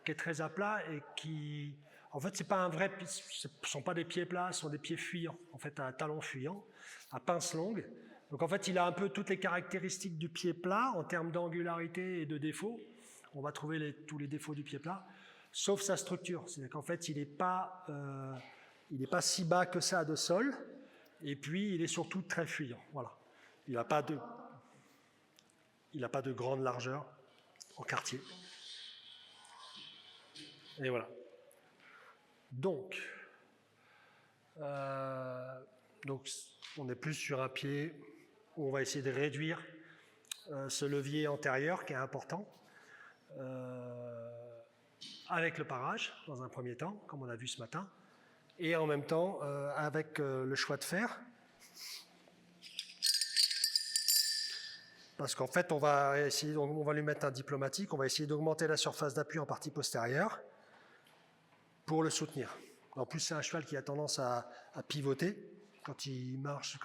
qui est très à plat et qui... En fait, c'est pas un vrai... Ce ne sont pas des pieds plats, ce sont des pieds fuyants. En fait, un talon fuyant, à pince longue. Donc en fait, il a un peu toutes les caractéristiques du pied plat en termes d'angularité et de défauts. On va trouver tous les défauts du pied plat, sauf sa structure. C'est-à-dire qu'en fait, il n'est pas si bas que ça de sol, et puis il est surtout très fuyant. Voilà. Il n'a pas de grande largeur en quartier. Et voilà. Donc, on est plus sur un pied où on va essayer de réduire ce levier antérieur qui est important avec le parage dans un premier temps, comme on a vu ce matin, et en même temps avec le choix de fer. Parce qu'en fait, on va lui mettre un diplomatique, on va essayer d'augmenter la surface d'appui en partie postérieure pour le soutenir. En plus, c'est un cheval qui a tendance à pivoter quand il marche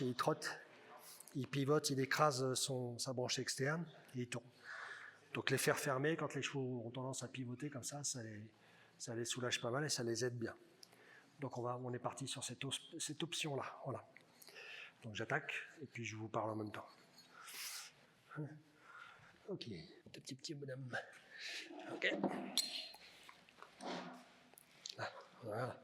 et il trotte. Il pivote, il écrase sa branche externe et il tourne. Donc les fers fermés, quand les chevaux ont tendance à pivoter comme ça les soulage pas mal et ça les aide bien. Donc on est parti sur cette option-là. Voilà. Donc j'attaque et puis je vous parle en même temps. Ok, petit bonhomme. Ok. Là, voilà.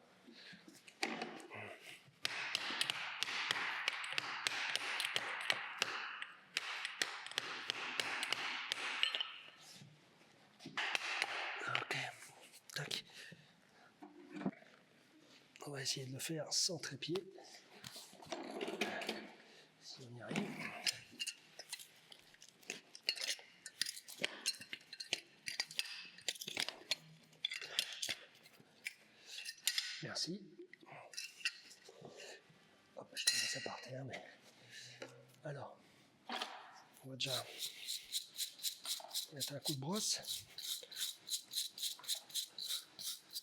Ok, tac. On va essayer de le faire sans trépied. Si on y arrive. Merci. Hop, je te mets ça par terre, mais... Alors, on va déjà mettre un coup de brosse.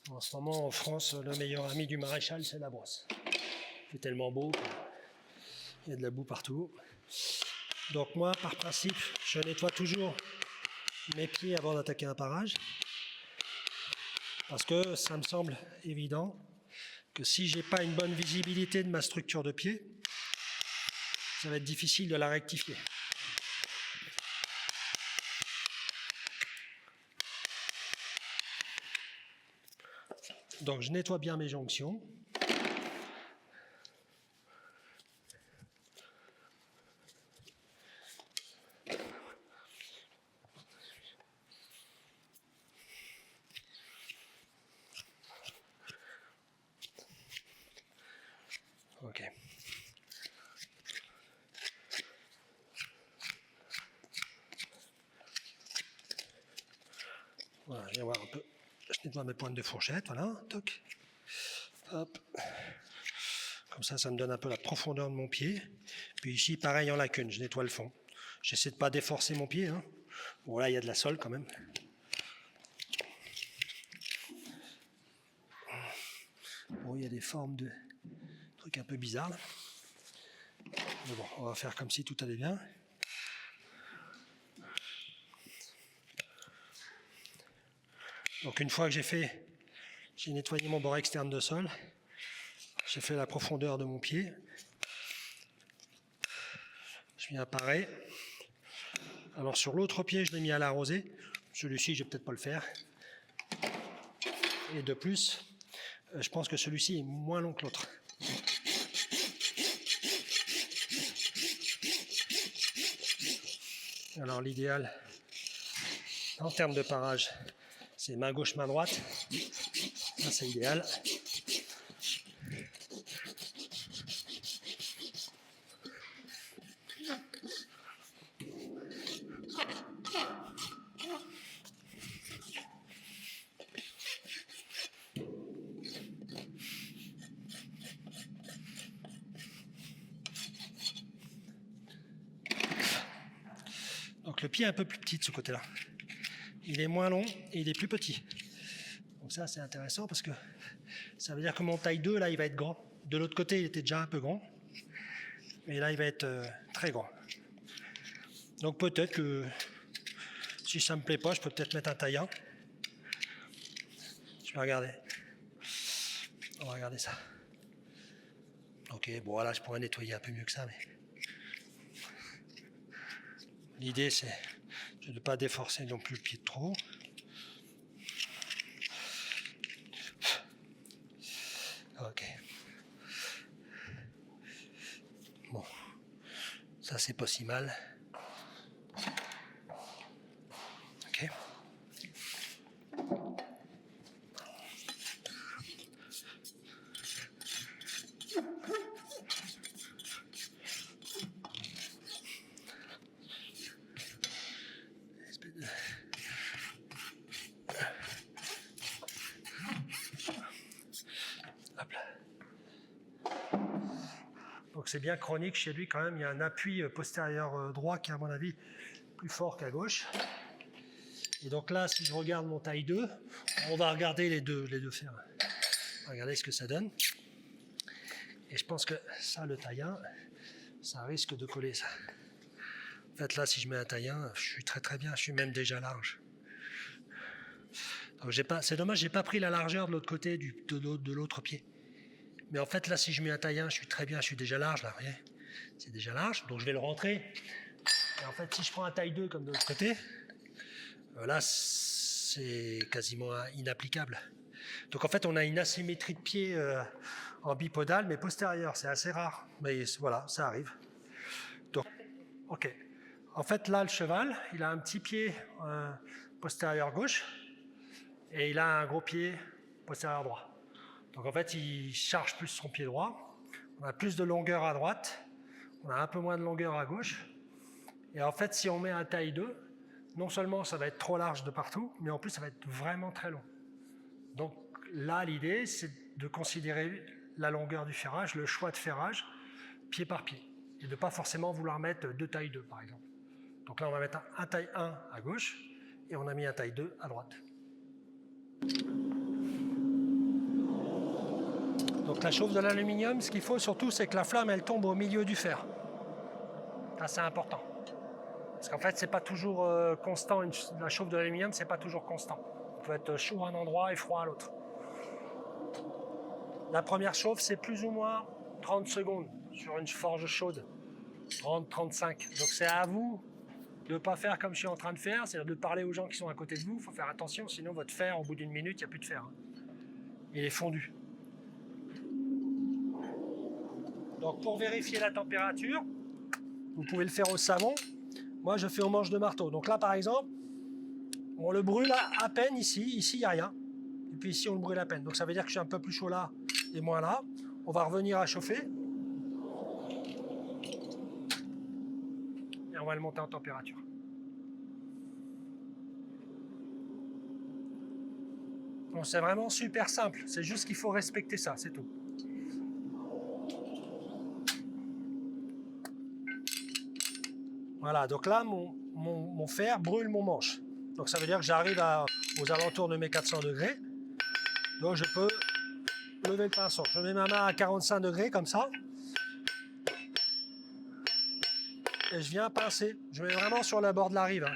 En ce moment, en France, le meilleur ami du maréchal, c'est la brosse. Il fait tellement beau, il y a de la boue partout. Donc moi, par principe, je nettoie toujours mes pieds avant d'attaquer un parage. Parce que ça me semble évident que si je n'ai pas une bonne visibilité de ma structure de pied, ça va être difficile de la rectifier. Donc je nettoie bien mes jonctions. Ok. Voilà, je vais voir un peu. Je nettoie mes pointes de fourchette, voilà, toc. Hop. Comme ça me donne un peu la profondeur de mon pied. Puis ici, pareil en lacune, je nettoie le fond. J'essaie de ne pas déforcer mon pied. Hein. Bon, là, il y a de la sole quand même. Bon, il y a des formes de trucs un peu bizarres. Là. Mais bon, on va faire comme si tout allait bien. Donc une fois que j'ai nettoyé mon bord externe de sol, j'ai fait la profondeur de mon pied. Je viens parer. Alors sur l'autre pied, je l'ai mis à la rosée. Celui-ci, je vais peut-être pas le faire. Et de plus, je pense que celui-ci est moins long que l'autre. Alors l'idéal, en termes de parage, c'est main gauche, main droite. Ça, c'est idéal. Donc le pied est un peu plus petit de ce côté-là. Il est moins long et il est plus petit. Donc ça, c'est intéressant parce que ça veut dire que mon taille 2, là, il va être grand. De l'autre côté, il était déjà un peu grand. Et là, il va être très grand. Donc peut-être que si ça me plaît pas, je peux peut-être mettre un taille 1. vais regarder. On va regarder ça. Ok, bon voilà, je pourrais nettoyer un peu mieux que ça, mais l'idée c'est de ne pas déforcer non plus le pied de trop. Ok. Bon, ça c'est pas si mal. Ok. Donc c'est bien chronique chez lui quand même, il y a un appui postérieur droit qui est à mon avis plus fort qu'à gauche. Et donc là, si je regarde mon taille 2, on va regarder les deux fers. On va regarder ce que ça donne. Et je pense que ça, le taille 1, ça risque de coller ça. En fait là, si je mets un taille 1, je suis très bien, je suis même déjà large. Donc c'est dommage, j'ai pas pris la largeur de l'autre côté de l'autre pied. Mais en fait, là, si je mets un taille 1, je suis très bien, je suis déjà large, là, vous voyez. C'est déjà large, donc je vais le rentrer. Et en fait, si je prends un taille 2 comme de l'autre côté, là, c'est quasiment inapplicable. Donc en fait, on a une asymétrie de pied en bipodal, mais postérieure, c'est assez rare. Mais voilà, ça arrive. Donc, ok. En fait, là, le cheval, il a un petit pied postérieur gauche, et il a un gros pied postérieur droit. Donc en fait, il charge plus son pied droit, on a plus de longueur à droite, on a un peu moins de longueur à gauche. Et en fait, si on met un taille 2, non seulement ça va être trop large de partout, mais en plus ça va être vraiment très long. Donc là, l'idée, c'est de considérer la longueur du ferrage, le choix de ferrage, pied par pied. Et de ne pas forcément vouloir mettre deux tailles 2, par exemple. Donc là, on va mettre un taille 1 à gauche, et on a mis un taille 2 à droite. Donc la chauffe de l'aluminium, ce qu'il faut surtout, c'est que la flamme, elle tombe au milieu du fer. Ça, c'est important. Parce qu'en fait, c'est pas toujours constant. La chauffe de l'aluminium, c'est pas toujours constant. On peut être chaud à un endroit et froid à l'autre. La première chauffe, c'est plus ou moins 30 secondes sur une forge chaude. 30-35. Donc c'est à vous de ne pas faire comme je suis en train de faire, c'est-à-dire de parler aux gens qui sont à côté de vous. Il faut faire attention, sinon votre fer, au bout d'une minute, il n'y a plus de fer. Il est fondu. Donc pour vérifier la température, vous pouvez le faire au savon. Moi, je fais au manche de marteau. Donc là, par exemple, on le brûle à peine ici. Ici, il n'y a rien. Et puis ici, on le brûle à peine. Donc ça veut dire que je suis un peu plus chaud là et moins là. On va revenir à chauffer. Et on va le monter en température. Bon, c'est vraiment super simple. C'est juste qu'il faut respecter ça, c'est tout. Voilà, donc là, mon fer brûle mon manche. Donc ça veut dire que j'arrive aux alentours de mes 400 degrés. Donc je peux lever le pinceau. Je mets ma main à 45 degrés comme ça. Et je viens pincer. Je mets vraiment sur le bord de la rive. Hein.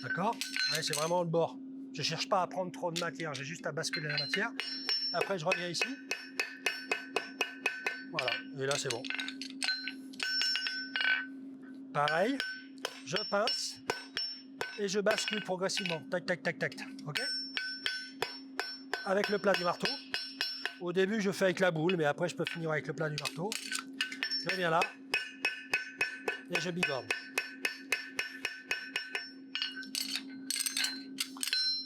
D'accord? Ouais, c'est vraiment le bord. Je ne cherche pas à prendre trop de matière, j'ai juste à basculer la matière. Après, je reviens ici. Voilà, et là, c'est bon. Pareil, je pince et je bascule progressivement. Tac, tac, tac, tac. Ok? Avec le plat du marteau. Au début, je fais avec la boule, mais après, je peux finir avec le plat du marteau. Je viens là et je bigorne.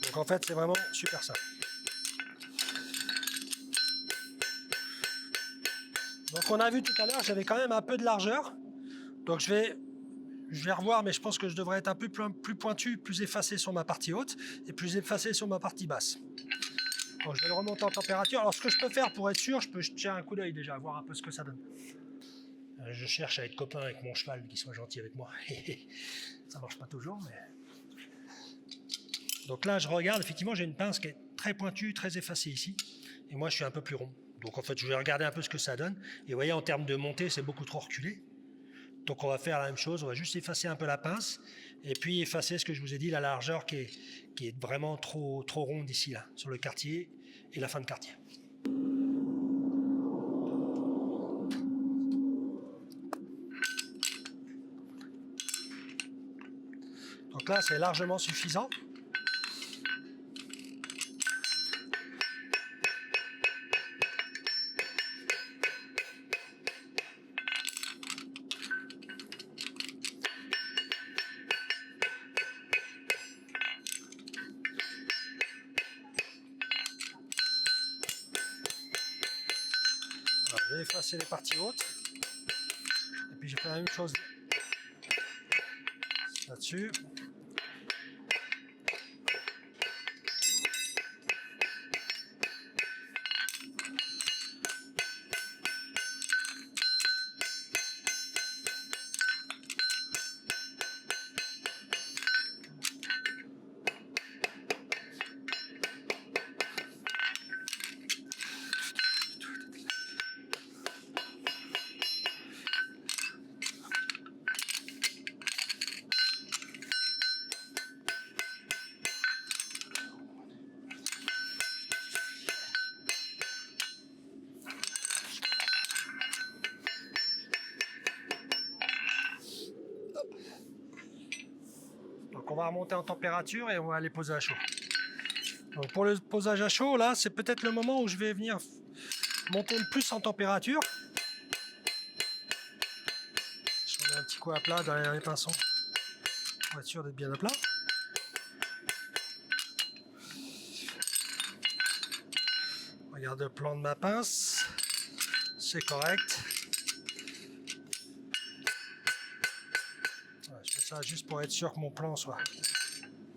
Donc en fait, c'est vraiment super simple. Donc on a vu tout à l'heure, j'avais quand même un peu de largeur. Donc je vais revoir, mais je pense que je devrais être un peu plus pointu, plus effacé sur ma partie haute et plus effacé sur ma partie basse. Donc je vais le remonter en température. Alors ce que je peux faire pour être sûr, je peux jeter un coup d'œil déjà, voir un peu ce que ça donne. Je cherche à être copain avec mon cheval, qu'il soit gentil avec moi. Ça marche pas toujours, mais... Donc là, je regarde, effectivement, j'ai une pince qui est très pointue, très effacée ici. Et moi, je suis un peu plus rond. Donc en fait, je vais regarder un peu ce que ça donne. Et vous voyez, en termes de montée, c'est beaucoup trop reculé. Donc on va faire la même chose, on va juste effacer un peu la pince. Et puis effacer ce que je vous ai dit, la largeur qui est vraiment trop ronde ici, là, sur le quartier et la fin de quartier. Donc là, c'est largement suffisant. Alors, je vais effacer les parties hautes. Et puis je fais la même chose là-dessus. Donc on va remonter en température et on va les poser à chaud. Donc pour le posage à chaud, là, c'est peut-être le moment où je vais venir monter le plus en température. Je mets un petit coup à plat derrière les pinceaux pour être sûr d'être bien à plat. Regarde le plan de ma pince, c'est correct. Voilà, je fais ça juste pour être sûr que mon plan soit...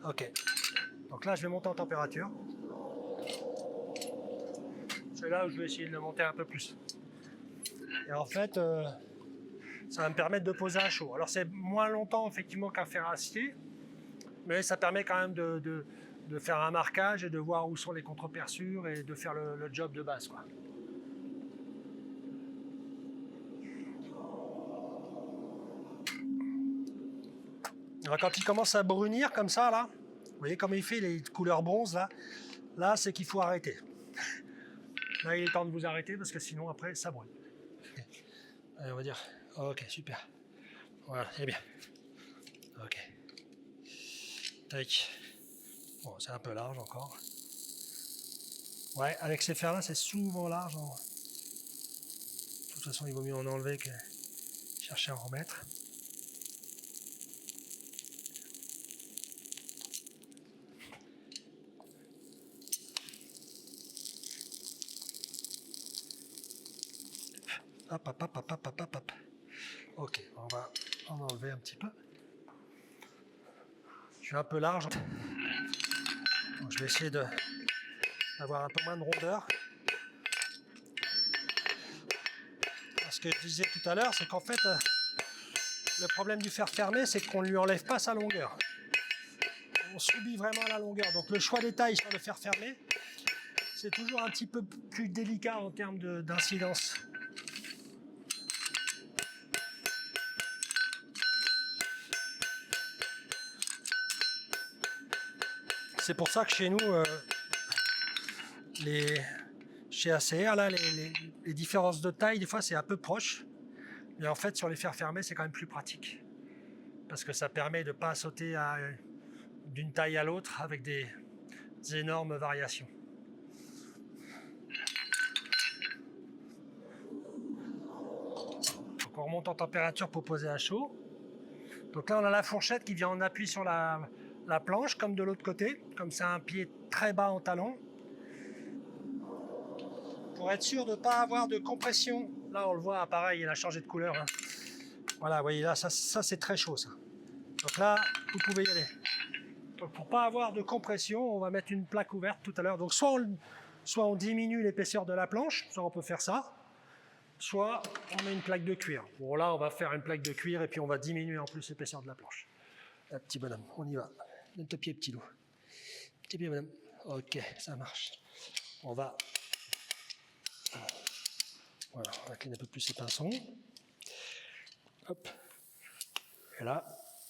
Ok. Donc là, je vais monter en température. C'est là où je vais essayer de le monter un peu plus. Et en fait, ça va me permettre de poser à chaud. Alors c'est moins longtemps effectivement qu'un fer à acier, mais ça permet quand même de faire un marquage et de voir où sont les contreperçures et de faire le job de base, quoi. Alors quand il commence à brunir comme ça, là, vous voyez comme il fait les couleurs bronze, là c'est qu'il faut arrêter. Là il est temps de vous arrêter parce que sinon après ça brûle. Allez, on va dire, ok, super. Voilà, c'est bien. Ok. Tac. Bon, c'est un peu large encore. Ouais, avec ces fers-là, c'est souvent large. De toute façon, il vaut mieux en enlever que chercher à en remettre. Hop, hop, hop, hop, hop, hop, hop. Ok, on va en enlever un petit peu. Je suis un peu large. Donc, je vais essayer d'avoir un peu moins de rondeur. Ce que je disais tout à l'heure, c'est qu'en fait, le problème du fer fermé, c'est qu'on ne lui enlève pas sa longueur. On subit vraiment la longueur. Donc le choix des tailles sur le fer fermé, c'est toujours un petit peu plus délicat en termes d'incidence. C'est pour ça que chez nous, chez ACR, là, les différences de taille, des fois, c'est un peu proche. Mais en fait, sur les fers fermés, c'est quand même plus pratique. Parce que ça permet de ne pas sauter d'une taille à l'autre avec des énormes variations. Donc on remonte en température pour poser à chaud. Donc là, on a la fourchette qui vient en appui sur la planche, comme de l'autre côté. Comme c'est un pied très bas en talon. Pour être sûr de ne pas avoir de compression. Là, on le voit, pareil, il a changé de couleur. Hein. Voilà, vous voyez là, ça c'est très chaud, ça. Donc là, vous pouvez y aller. Donc pour ne pas avoir de compression, on va mettre une plaque ouverte tout à l'heure. Donc soit on diminue l'épaisseur de la planche, soit on peut faire ça. Soit on met une plaque de cuir. Bon là, on va faire une plaque de cuir et puis on va diminuer en plus l'épaisseur de la planche. Là, petit bonhomme, on y va. Donne tes pieds, petit loup. Petit pied, bonhomme. Ok, ça marche. On va... Voilà, on incline un peu plus ses pinceaux. Hop. Et là,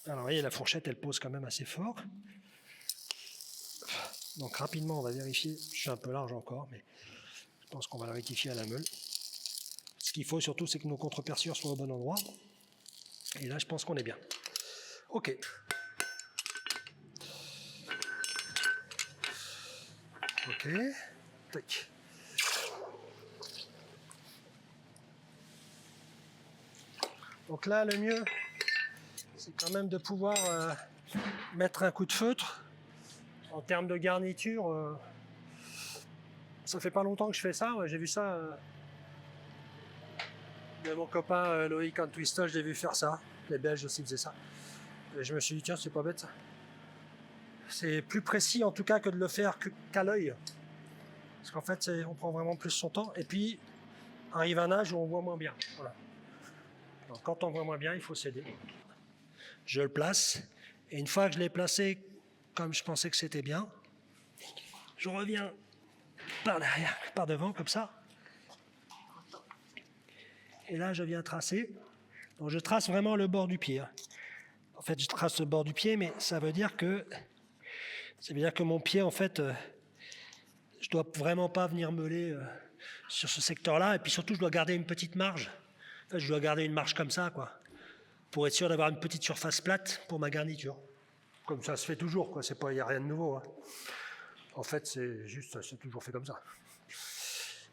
Alors, vous voyez, la fourchette, elle pose quand même assez fort. Donc, rapidement, on va vérifier. Je suis un peu large encore, mais je pense qu'on va le rectifier à la meule. Ce qu'il faut surtout, c'est que nos contre-perçures soient au bon endroit. Et là, je pense qu'on est bien. OK. OK. Tac. Donc là, le mieux, c'est quand même de pouvoir mettre un coup de feutre. En termes de garniture, ça fait pas longtemps que je fais ça. J'ai vu ça de mon copain Loïc en Twistle, je l'ai vu faire ça. Les Belges aussi faisaient ça. Et je me suis dit, tiens, c'est pas bête ça. C'est plus précis en tout cas que de le faire qu'à l'œil. Parce qu'en fait, on prend vraiment plus son temps. Et puis, arrive un âge où on voit moins bien. Voilà. Donc, quand on voit moins bien, il faut céder. Je le place. Et une fois que je l'ai placé comme je pensais que c'était bien, je reviens par derrière, par devant, comme ça. Et là, je viens tracer. Donc, je trace vraiment le bord du pied. En fait, je trace le bord du pied, mais ça veut dire que mon pied, en fait, je dois vraiment pas venir meuler sur ce secteur-là. Et puis surtout, je dois garder une petite marge. En fait, je dois garder une marge comme ça, quoi, pour être sûr d'avoir une petite surface plate pour ma garniture. Comme ça se fait toujours, quoi. C'est pas, il n'y a rien de nouveau. Hein. En fait, c'est juste, c'est toujours fait comme ça.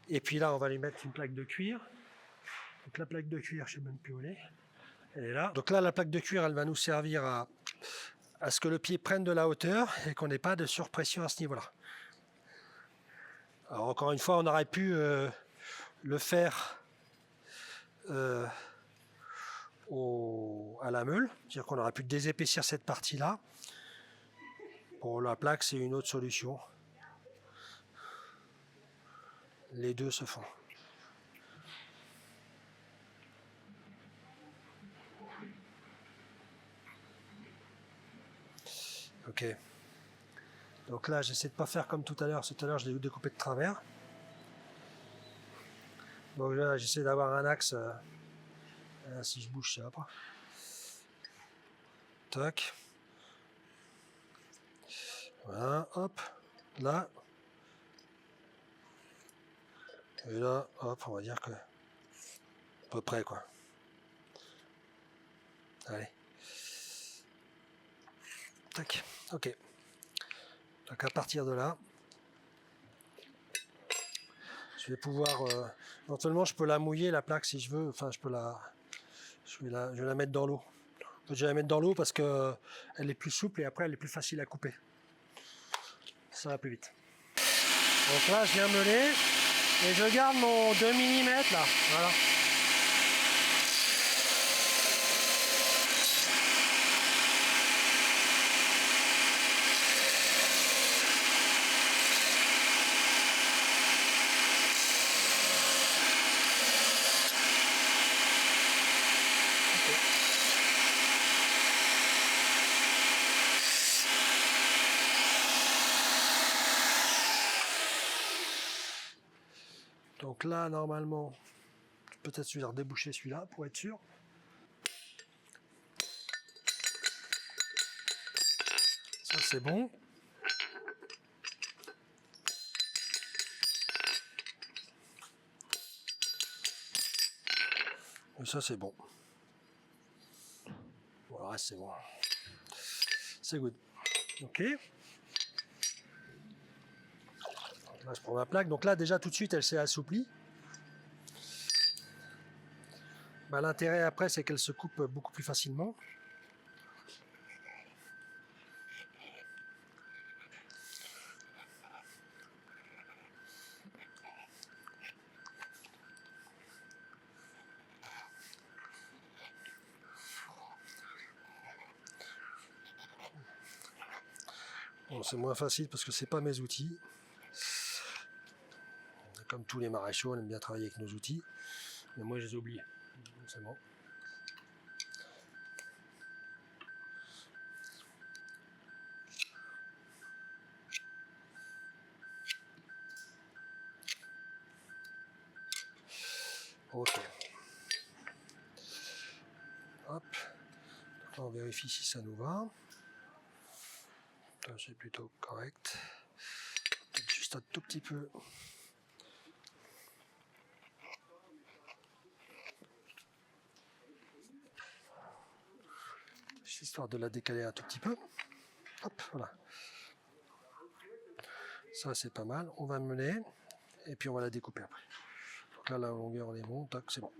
Et puis là, on va lui mettre une plaque de cuir. Donc la plaque de cuir, je ne sais même plus où elle est. Elle est là. Donc là, la plaque de cuir, elle va nous servir à ce que le pied prenne de la hauteur et qu'on n'ait pas de surpression à ce niveau-là. Alors encore une fois, on aurait pu le faire à la meule, c'est-à-dire qu'on aurait pu désépaissir cette partie-là. Pour la plaque, c'est une autre solution. Les deux se font. Ok. Donc là, j'essaie de ne pas faire comme tout à l'heure. Tout à l'heure, je l'ai découpé de travers. Donc là, j'essaie d'avoir un axe. Si je bouge, ça va pas. Tac. Voilà, hop. Là. Et là, hop, on va dire que... à peu près, quoi. Allez. Tac. Ok. Donc à partir de là, je vais pouvoir... éventuellement, je peux la mouiller, la plaque, si je veux. Enfin, je vais la mettre dans l'eau. Je vais la mettre dans l'eau parce que elle est plus souple et après, elle est plus facile à couper. Ça va plus vite. Donc là, je viens meuler et je garde mon 2 mm là. Voilà. Donc là, normalement, peut-être je vais redéboucher celui-là pour être sûr. Ça, c'est bon. Et ça, c'est bon. Voilà, c'est bon. C'est good. Ok. Là, je prends ma plaque. Donc là, déjà, tout de suite, elle s'est assouplie. Bah, l'intérêt après, c'est qu'elle se coupe beaucoup plus facilement. Bon, c'est moins facile parce que c'est pas mes outils. Comme tous les maréchaux, on aime bien travailler avec nos outils. Mais moi, je les ai oubliés. C'est bon. Ok. Hop. On vérifie si ça nous va. C'est plutôt correct. Peut-être juste un tout petit peu. Juste histoire de la décaler un tout petit peu. Hop, voilà. Ça c'est pas mal. On va mener et puis on va la découper après. Donc là la longueur on est bon, c'est bon.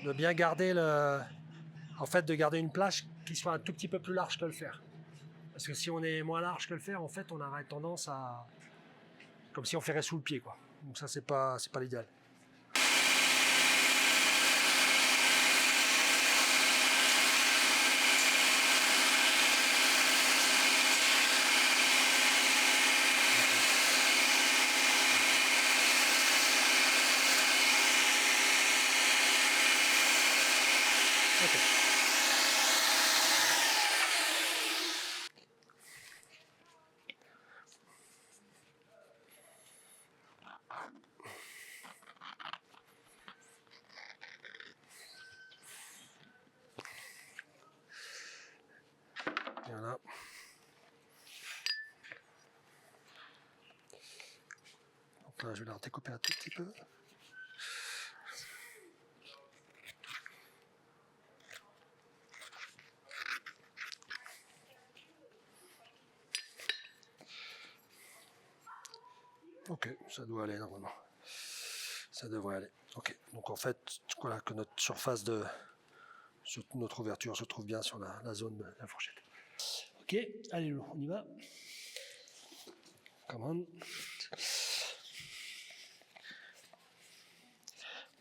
De bien garder de garder une plage qui soit un tout petit peu plus large que le fer. Parce que si on est moins large que le fer, en fait, on aurait tendance à, comme si on ferait sous le pied, quoi. Donc ça, c'est pas l'idéal. Voilà. Donc là, je vais la découper un tout petit peu. Ok, ça doit aller normalement. Ça devrait aller. Ok, donc en fait, voilà que notre surface notre ouverture se trouve bien sur la zone de la fourchette. Ok, allez, on y va. Come on.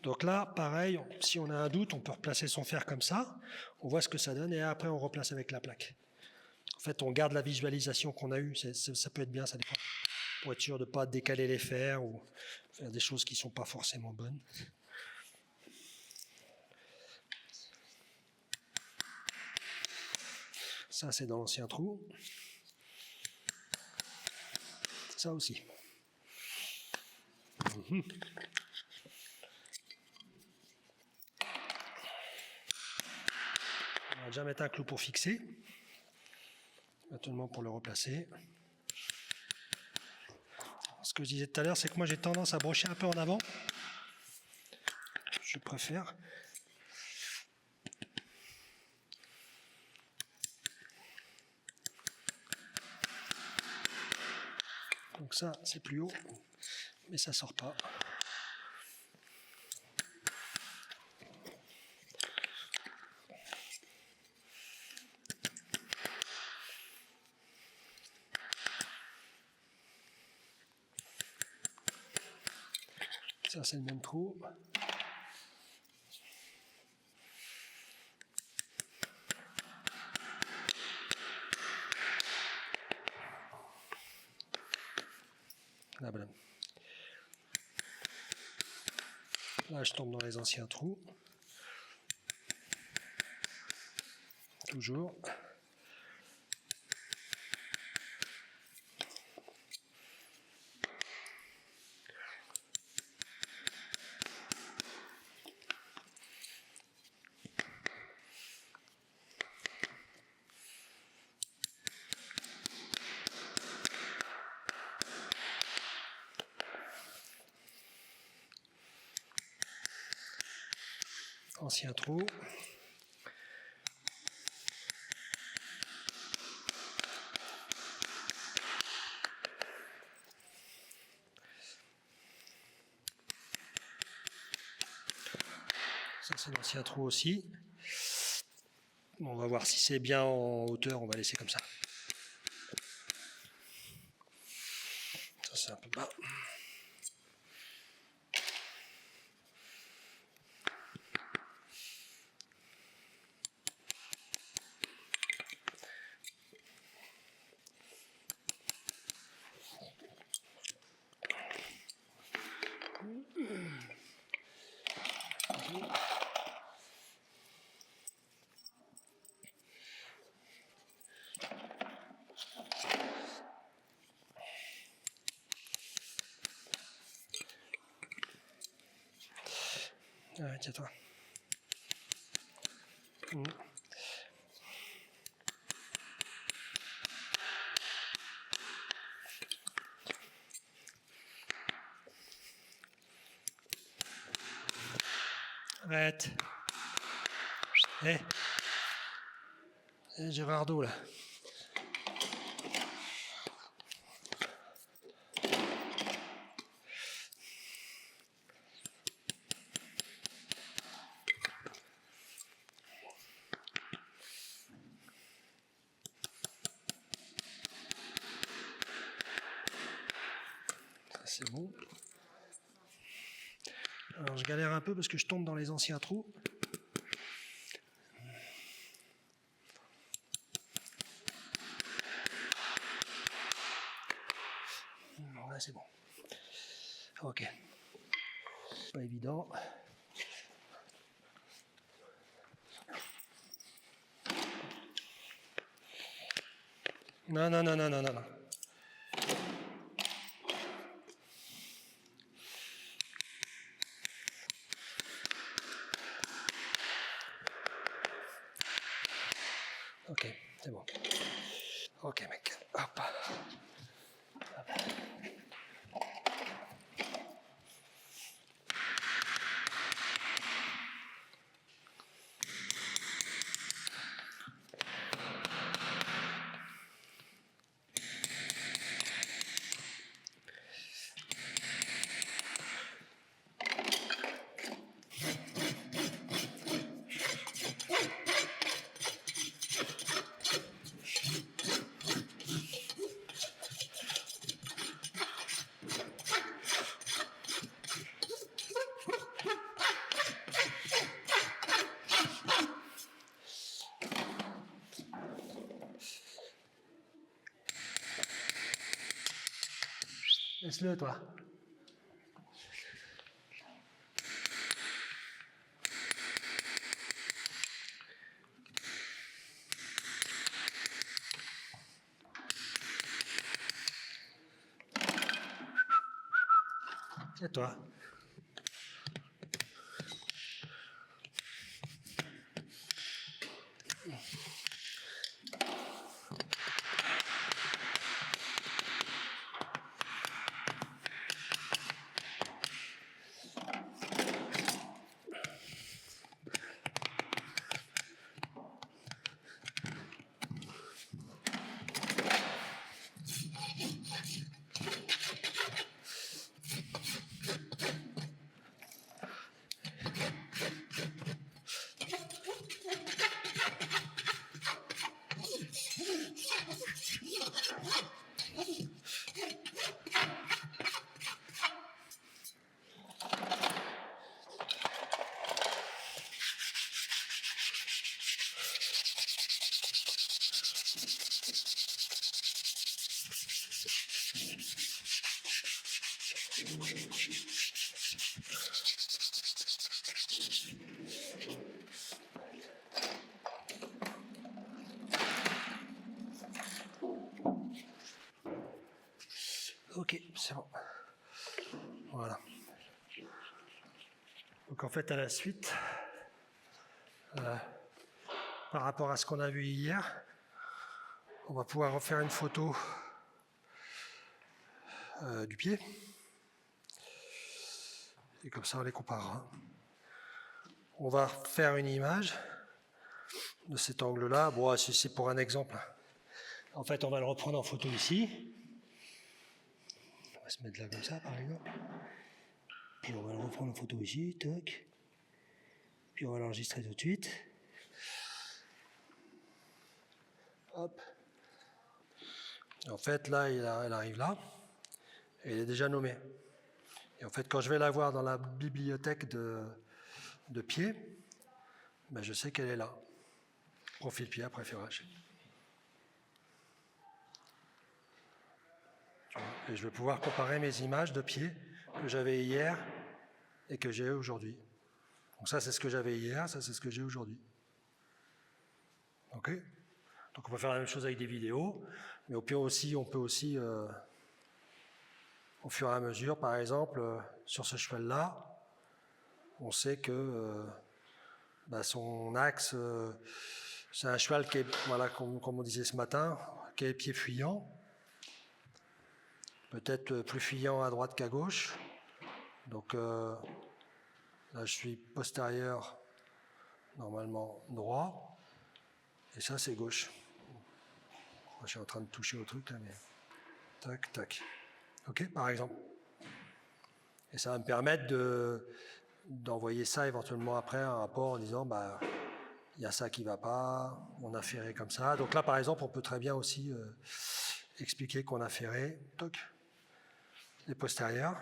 Donc là, pareil, si on a un doute, on peut replacer son fer comme ça. On voit ce que ça donne et après on replace avec la plaque. En fait, on garde la visualisation qu'on a eue. Ça peut être bien, ça dépend. Pour être sûr de ne pas décaler les fers ou faire des choses qui ne sont pas forcément bonnes. Ça, c'est dans l'ancien trou. Ça aussi. On va déjà mettre un clou pour fixer. Maintenant, pour le replacer. Ce que je disais tout à l'heure, c'est que moi, j'ai tendance à brocher un peu en avant. Je préfère. Donc ça, c'est plus haut, mais ça sort pas. Ça, c'est le même trou. Là, voilà. Là, je tombe dans les anciens trous. Toujours. Ancien trou. Ça, c'est l'ancien trou aussi. On va voir si c'est bien en hauteur, on va laisser comme ça. Ça, c'est un peu bas. Ouais, tiens-toi. Arrête. Gérardo, là. C'est bon. Alors je galère un peu parce que je tombe dans les anciens trous. Là c'est bon. Ok. Pas évident. Non, non, non, non, non, non. Ok, c'est bon. Ok, mec. Hop. Laisse-le, toi. C'est toi. Ok, c'est bon. Voilà. Donc en fait, à la suite, par rapport à ce qu'on a vu hier, on va pouvoir refaire une photo du pied. Et comme ça, on les comparera. On va faire une image de cet angle-là. Bon, c'est pour un exemple. En fait, on va le reprendre en photo ici. On va se mettre là comme ça, par exemple. Puis on va le reprendre en photo ici, toc. Puis on va l'enregistrer tout de suite. Hop. En fait, là, elle arrive là. Et elle est déjà nommée. Et en fait, quand je vais la voir dans la bibliothèque de pied, ben je sais qu'elle est là. Profil pied à préférage. Et je vais pouvoir comparer mes images de pied que j'avais hier et que j'ai aujourd'hui. Donc ça, c'est ce que j'avais hier, ça, c'est ce que j'ai aujourd'hui. Ok ? Donc on peut faire la même chose avec des vidéos, mais au pire aussi, on peut aussi, au fur et à mesure, par exemple, sur ce cheval-là, on sait que son axe, c'est un cheval qui est, voilà, comme on disait ce matin, qui a les pieds fuyants, peut-être plus fuyant à droite qu'à gauche. Donc Là, je suis postérieur, normalement droit. Et ça, c'est gauche. Moi, je suis en train de toucher au truc là, mais... Tac, tac. OK, par exemple. Et ça va me permettre d'envoyer ça éventuellement après un rapport en disant, bah, il y a ça qui ne va pas, on a ferré comme ça. Donc là, par exemple, on peut très bien aussi expliquer qu'on a ferré, toc, les postérieurs.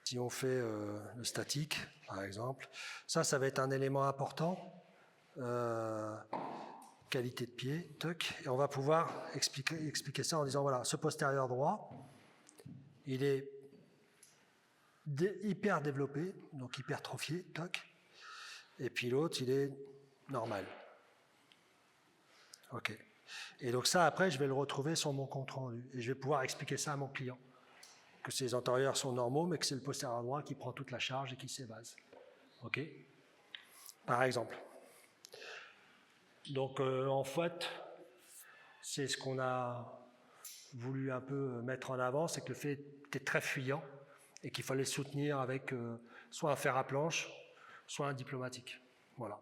Si on fait le statique, par exemple, ça va être un élément important. Qualité de pied, toc, et on va pouvoir expliquer ça en disant, voilà, ce postérieur droit, il est hyper développé, donc hypertrophié, toc, et puis l'autre, il est normal. OK. Et donc ça, après, je vais le retrouver sur mon compte rendu, et je vais pouvoir expliquer ça à mon client, que ces antérieurs sont normaux, mais que c'est le postérieur droit qui prend toute la charge et qui s'évase. OK. Par exemple. Donc, en fait, c'est ce qu'on a voulu un peu mettre en avant, c'est que le fait était très fuyant et qu'il fallait soutenir avec soit un fer à planche, soit un diplomatique. Voilà.